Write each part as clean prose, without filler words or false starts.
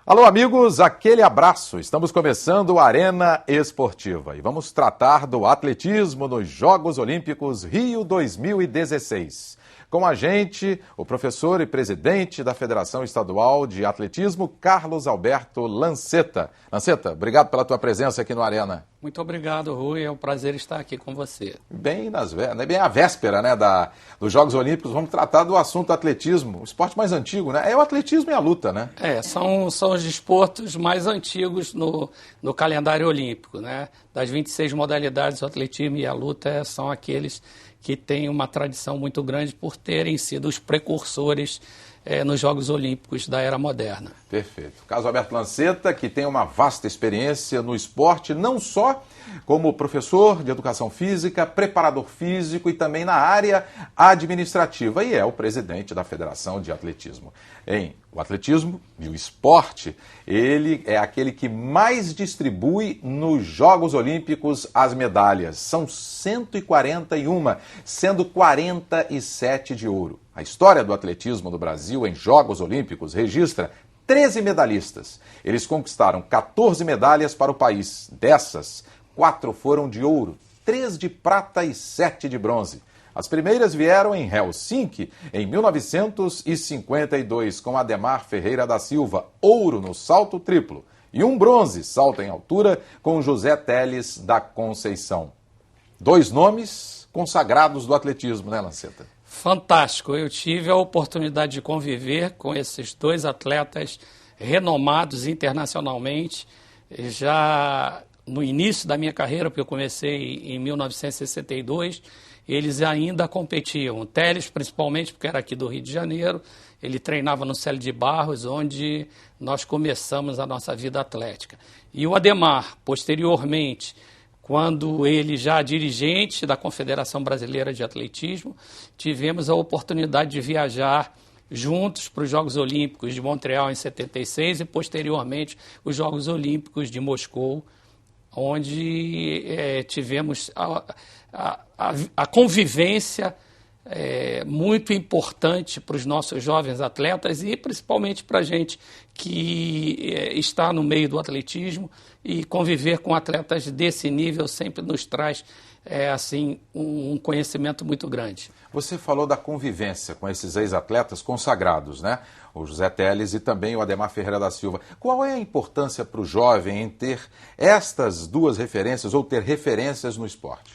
Alô, amigos, aquele abraço. Estamos começando o Arena Esportiva e vamos tratar do atletismo nos Jogos Olímpicos Rio 2016. Com a gente, o professor e presidente da Federação Estadual de Atletismo, Carlos Alberto Lanceta. Lanceta, obrigado pela tua presença aqui no Arena. Muito obrigado, Rui. É um prazer estar aqui com você. Bem à véspera, dos Jogos Olímpicos, vamos tratar do assunto atletismo, o esporte mais antigo, né? É o atletismo e a luta, né? São os desportos mais antigos no calendário olímpico, né? Das 26 modalidades, o atletismo e a luta são aqueles que têm uma tradição muito grande por terem sido os precursores nos Jogos Olímpicos da era moderna. Perfeito. Carlos Alberto Lanceta, que tem uma vasta experiência no esporte, não só como professor de educação física, preparador físico e também na área administrativa, e é o presidente da Federação de Atletismo. O atletismo e o esporte, ele é aquele que mais distribui nos Jogos Olímpicos as medalhas. São 141, sendo 47 de ouro. A história do atletismo no Brasil em Jogos Olímpicos registra 13 medalhistas. Eles conquistaram 14 medalhas para o país. Dessas, 4 foram de ouro, 3 de prata e 7 de bronze. As primeiras vieram em Helsinki, em 1952, com Ademar Ferreira da Silva, ouro no salto triplo, e um bronze, salto em altura, com José Teles da Conceição. 2 nomes consagrados do atletismo, né, Lanceta? Fantástico. Eu tive a oportunidade de conviver com esses 2 atletas renomados internacionalmente, já no início da minha carreira, porque eu comecei em 1962, eles ainda competiam. O Teles, principalmente, porque era aqui do Rio de Janeiro, ele treinava no Célio de Barros, onde nós começamos a nossa vida atlética. E o Ademar, posteriormente, quando ele já dirigente da Confederação Brasileira de Atletismo, tivemos a oportunidade de viajar juntos para os Jogos Olímpicos de Montreal em 76 e, posteriormente, os Jogos Olímpicos de Moscou, onde tivemos a convivência muito importante para os nossos jovens atletas e principalmente para a gente que está no meio do atletismo, e conviver com atletas desse nível sempre nos traz um conhecimento muito grande. Você falou da convivência com esses ex-atletas consagrados, né? O José Teles e também o Ademar Ferreira da Silva. Qual é a importância para o jovem em ter estas 2 referências ou ter referências no esporte?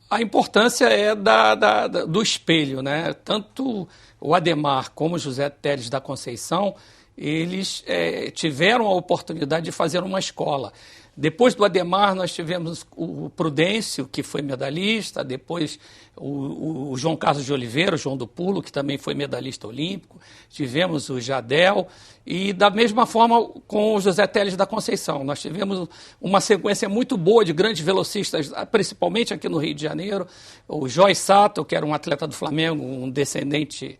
A importância é do espelho, né? Tanto o Ademar como o José Teles da Conceição, eles tiveram a oportunidade de fazer uma escola. Depois do Ademar, nós tivemos o Prudêncio, que foi medalhista, depois o João Carlos de Oliveira, o João do Pulo, que também foi medalhista olímpico, tivemos o Jadel, e da mesma forma com o José Teles da Conceição. Nós tivemos uma sequência muito boa de grandes velocistas, principalmente aqui no Rio de Janeiro, o Joy Sato, que era um atleta do Flamengo, um descendente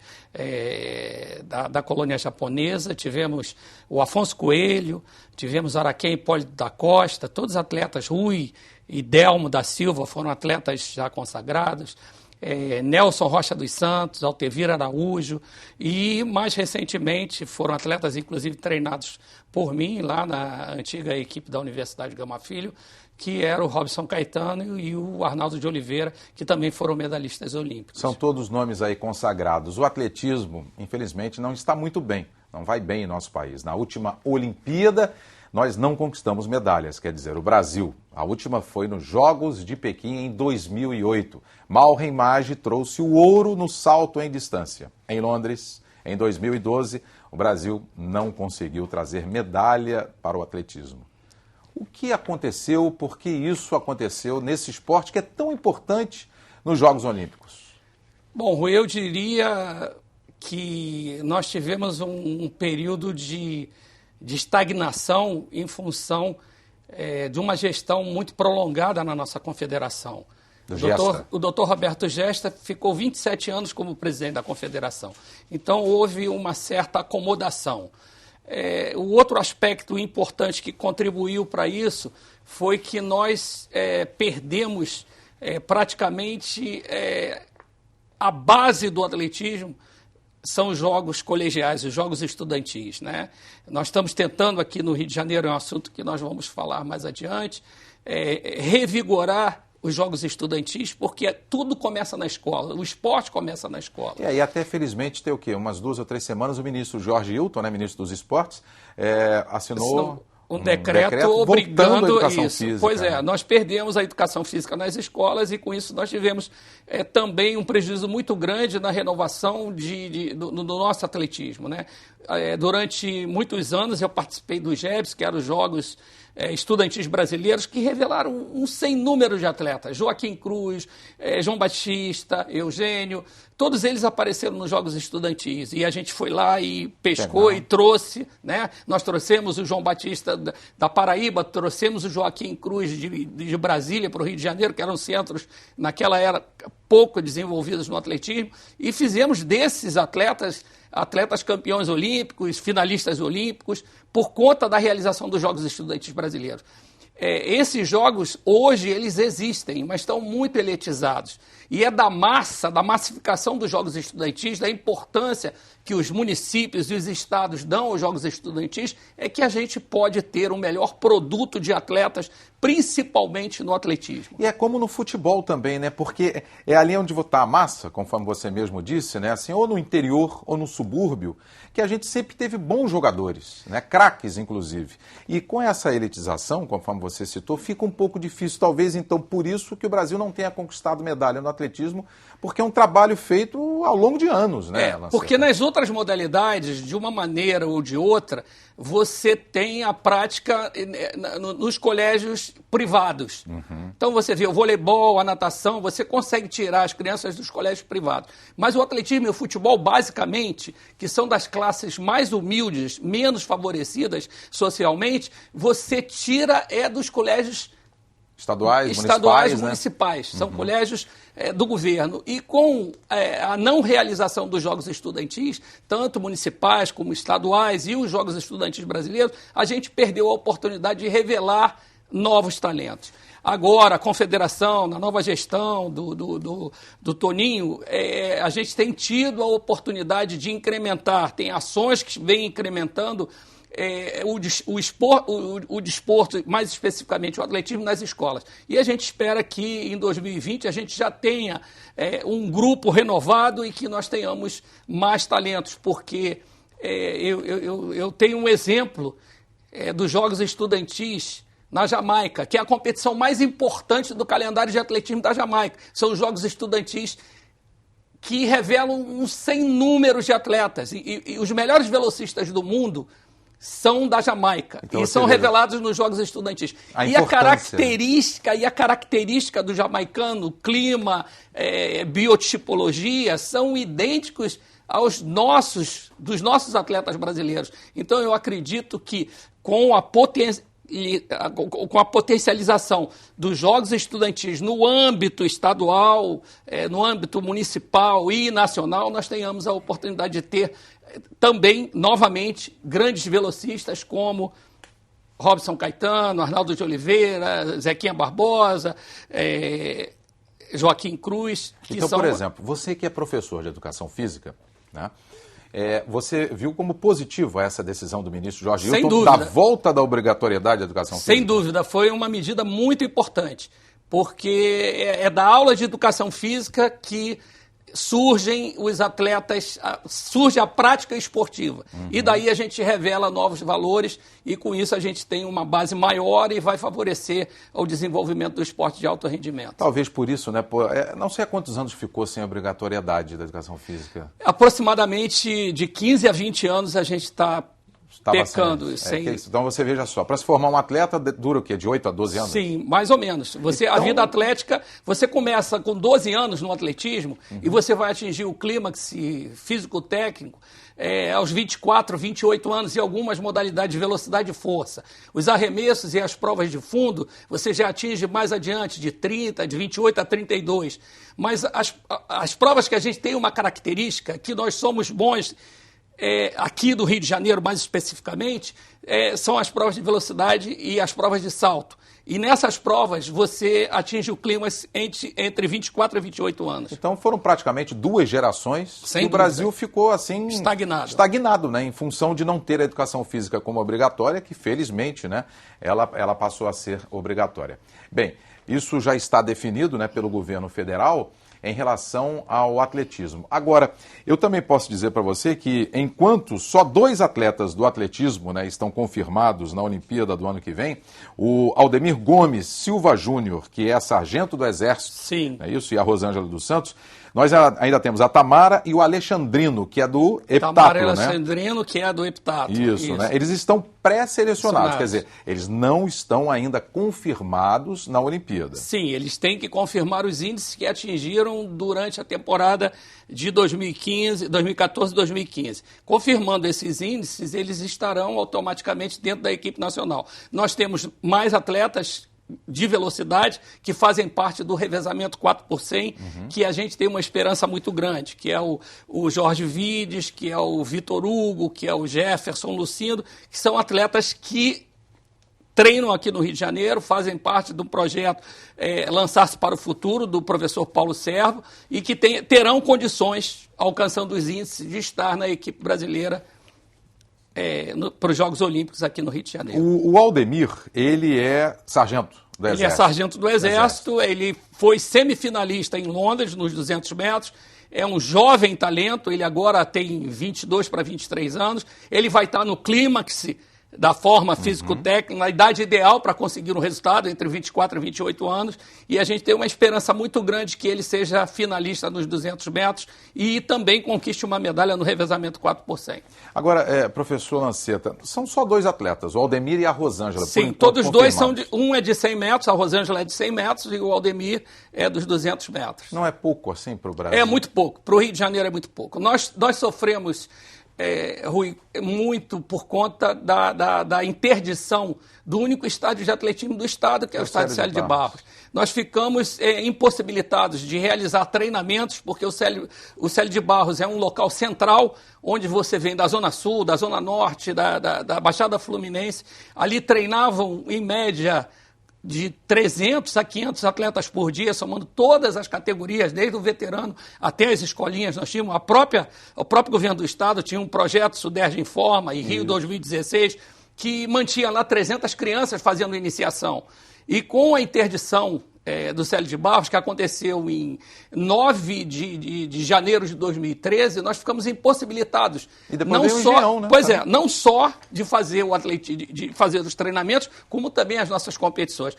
da colônia japonesa, tivemos o Afonso Coelho, tivemos Araquém Hipólito da Costa, todos atletas, Rui e Delmo da Silva foram atletas já consagrados, Nelson Rocha dos Santos, Altevira Araújo, e mais recentemente foram atletas inclusive treinados por mim lá na antiga equipe da Universidade Gama Filho, que era o Robson Caetano e o Arnaldo de Oliveira, que também foram medalhistas olímpicos. São todos nomes aí consagrados. O atletismo, infelizmente, não está muito bem, não vai bem em nosso país. Na última Olimpíada, nós não conquistamos medalhas, quer dizer, o Brasil. A última foi nos Jogos de Pequim em 2008. Malren Maggi trouxe o ouro no salto em distância. Em Londres, em 2012, o Brasil não conseguiu trazer medalha para o atletismo. O que aconteceu, por que isso aconteceu nesse esporte que é tão importante nos Jogos Olímpicos? Bom, Rui, eu diria que nós tivemos um período de estagnação em função de uma gestão muito prolongada na nossa confederação. O doutor Roberto Gesta ficou 27 anos como presidente da confederação. Então, houve uma certa acomodação. O outro aspecto importante que contribuiu para isso foi que nós perdemos praticamente a base do atletismo são os jogos colegiais, os jogos estudantis, né? Nós estamos tentando aqui no Rio de Janeiro, é um assunto que nós vamos falar mais adiante, revigorar os jogos estudantis, porque tudo começa na escola, o esporte começa na escola. E até, felizmente, tem o quê? Umas 2 ou 3 semanas, o ministro Jorge Hilton, né, ministro dos Esportes, assinou um decreto obrigando a educação isso. física. Pois é, nós perdemos a educação física nas escolas e com isso nós tivemos também um prejuízo muito grande na renovação do nosso atletismo, né? Durante muitos anos eu participei dos JEBs, que eram os Jogos Estudantis Brasileiros, que revelaram um sem número de atletas. Joaquim Cruz, João Batista, Eugênio, todos eles apareceram nos Jogos Estudantis. E a gente foi lá e pescou e trouxe, né? Nós trouxemos o João Batista da Paraíba, trouxemos o Joaquim Cruz de Brasília para o Rio de Janeiro, que eram centros, naquela era, pouco desenvolvidos no atletismo, e fizemos desses atletas campeões olímpicos, finalistas olímpicos, por conta da realização dos Jogos Estudantis Brasileiros. Esses jogos, hoje, eles existem, mas estão muito elitizados. E é da massificação dos Jogos Estudantis, da importância que os municípios e os estados dão aos Jogos Estudantis, é que a gente pode ter um melhor produto de atletas, principalmente no atletismo. E é como no futebol também, né? Porque é ali onde está a massa, conforme você mesmo disse, né? Assim, ou no interior ou no subúrbio, que a gente sempre teve bons jogadores, né? Craques, inclusive. E com essa elitização, conforme você citou, fica um pouco difícil, talvez, então, por isso que o Brasil não tenha conquistado medalha no atletismo, porque é um trabalho feito ao longo de anos, né? Porque nas outras modalidades, de uma maneira ou de outra, você tem a prática nos colégios privados. Uhum. Então você vê o voleibol, a natação, você consegue tirar as crianças dos colégios privados. Mas o atletismo e o futebol, basicamente, que são das classes mais humildes, menos favorecidas socialmente, você tira dos colégios estaduais, municipais. Né? São colégios do governo. E com a não realização dos Jogos Estudantis, tanto municipais como estaduais e os Jogos Estudantis brasileiros, a gente perdeu a oportunidade de revelar novos talentos. Agora, a confederação, na nova gestão do Toninho, a gente tem tido a oportunidade de incrementar, tem ações que vêm incrementando o desporto, mais especificamente o atletismo, nas escolas. E a gente espera que em 2020 a gente já tenha um grupo renovado e que nós tenhamos mais talentos, porque eu tenho um exemplo dos Jogos Estudantis na Jamaica, que é a competição mais importante do calendário de atletismo da Jamaica. São os Jogos Estudantis que revelam um sem número de atletas. E os melhores velocistas do mundo são da Jamaica, então, e são revelados nos Jogos Estudantis. E a característica do jamaicano, clima, biotipologia, são idênticos dos nossos atletas brasileiros. Então eu acredito que com a potencialização dos Jogos Estudantis no âmbito estadual, no âmbito municipal e nacional, nós tenhamos a oportunidade de ter também, novamente, grandes velocistas como Robson Caetano, Arnaldo de Oliveira, Zequinha Barbosa, Joaquim Cruz. Então, por exemplo, você que é professor de educação física, né? Você viu como positivo essa decisão do ministro Jorge Hilton da volta da obrigatoriedade da educação física? Sem dúvida, foi uma medida muito importante, porque é da aula de educação física que surgem os atletas, surge a prática esportiva. Uhum. E daí a gente revela novos valores e com isso a gente tem uma base maior e vai favorecer o desenvolvimento do esporte de alto rendimento. Talvez por isso, né? Não sei há quantos anos ficou sem obrigatoriedade da educação física. Aproximadamente de 15 a 20 anos a gente está pecando. Então você veja só, para se formar um atleta dura o quê? De 8 a 12 anos? Sim, mais ou menos. A vida atlética, você começa com 12 anos no atletismo e você vai atingir o clímax físico-técnico aos 24, 28 anos e algumas modalidades de velocidade e força. Os arremessos e as provas de fundo, você já atinge mais adiante, de 30, de 28 a 32. Mas as provas que a gente tem uma característica, que nós somos bons aqui do Rio de Janeiro, mais especificamente, são as provas de velocidade e as provas de salto. E nessas provas você atinge o clímax entre 24 e 28 anos. Então foram praticamente 2 gerações Sem que o Brasil ficou assim estagnado, né, em função de não ter a educação física como obrigatória, que felizmente, né, ela passou a ser obrigatória. Bem, isso já está definido, né, pelo governo federal em relação ao atletismo. Agora, eu também posso dizer para você que enquanto só 2 atletas do atletismo, né, estão confirmados na Olimpíada do ano que vem, o Aldemir Gomes Silva Júnior, que é sargento do Exército, sim, é isso, e a Rosângela dos Santos, nós ainda temos a Tamara e o Alexandrino, que é do heptatlo, Tamara e Alexandrino, que é do heptatlo. Isso, né? Eles estão pré-selecionados, quer dizer, eles não estão ainda confirmados na Olimpíada. Sim, eles têm que confirmar os índices que atingiram durante a temporada de 2014 e 2015. Confirmando esses índices, eles estarão automaticamente dentro da equipe nacional. Nós temos mais atletas de velocidade que fazem parte do revezamento 4x100, que a gente tem uma esperança muito grande, que é o Jorge Vides, que é o Vitor Hugo, que é o Jefferson Lucindo, que são atletas que treinam aqui no Rio de Janeiro, fazem parte do projeto Lançar-se para o Futuro, do professor Paulo Servo, e que terão condições, alcançando os índices, de estar na equipe brasileira para os Jogos Olímpicos aqui no Rio de Janeiro. O Aldemir, ele é sargento do Exército. Ele é sargento do Exército, ele foi semifinalista em Londres, nos 200 metros, é um jovem talento, ele agora tem 22 para 23 anos, ele vai estar no clímax da forma físico-técnica, na idade ideal para conseguir um resultado, entre 24 e 28 anos, e a gente tem uma esperança muito grande que ele seja finalista nos 200 metros e também conquiste uma medalha no revezamento 4x100. Agora, professor Lanceta, são só 2 atletas, o Aldemir e a Rosângela. Sim, todos dois são um é de 100 metros, a Rosângela é de 100 metros e o Aldemir é dos 200 metros. Não é pouco assim para o Brasil? É muito pouco, para o Rio de Janeiro é muito pouco. Nós sofremos... Rui, muito por conta da interdição do único estádio de atletismo do estado, que é o estádio Célio de Barros. Nós ficamos impossibilitados de realizar treinamentos, porque o Célio de Barros é um local central, onde você vem da Zona Sul, da Zona Norte, da Baixada Fluminense. Ali treinavam, em média, de 300 a 500 atletas por dia, somando todas as categorias, desde o veterano até as escolinhas. Nós tínhamos o próprio governo do estado tinha um projeto Suderge em Forma e Rio 2016, que mantinha lá 300 crianças fazendo iniciação. E com a interdição do Célio de Barros, que aconteceu em 9 de janeiro de 2013, nós ficamos impossibilitados. E depois veio o Engenhão, né? Pois é, não só de fazer de fazer os treinamentos, como também as nossas competições.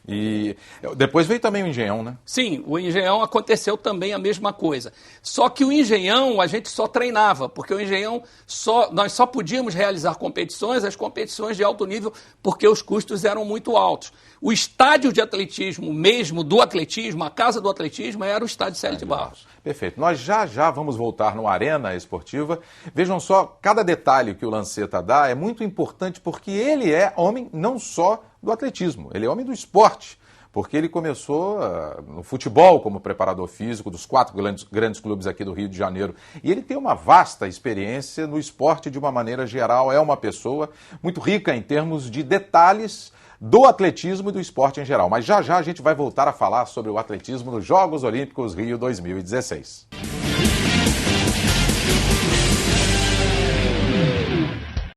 E depois veio também o Engenhão, né? Sim, o Engenhão aconteceu também a mesma coisa. Só que o Engenhão a gente só treinava, porque o Engenhão nós só podíamos realizar as competições de alto nível, porque os custos eram muito altos. O estádio de atletismo mesmo, do atletismo, a casa do atletismo, era o estádio Célio de Barros. Perfeito. Nós já vamos voltar no Arena Esportiva. Vejam só, cada detalhe que o Lanceta dá é muito importante, porque ele é homem não só do atletismo, ele é homem do esporte, porque ele começou no futebol como preparador físico dos 4 grandes clubes aqui do Rio de Janeiro. E ele tem uma vasta experiência no esporte de uma maneira geral, é uma pessoa muito rica em termos de detalhes do atletismo e do esporte em geral. Mas já a gente vai voltar a falar sobre o atletismo nos Jogos Olímpicos Rio 2016.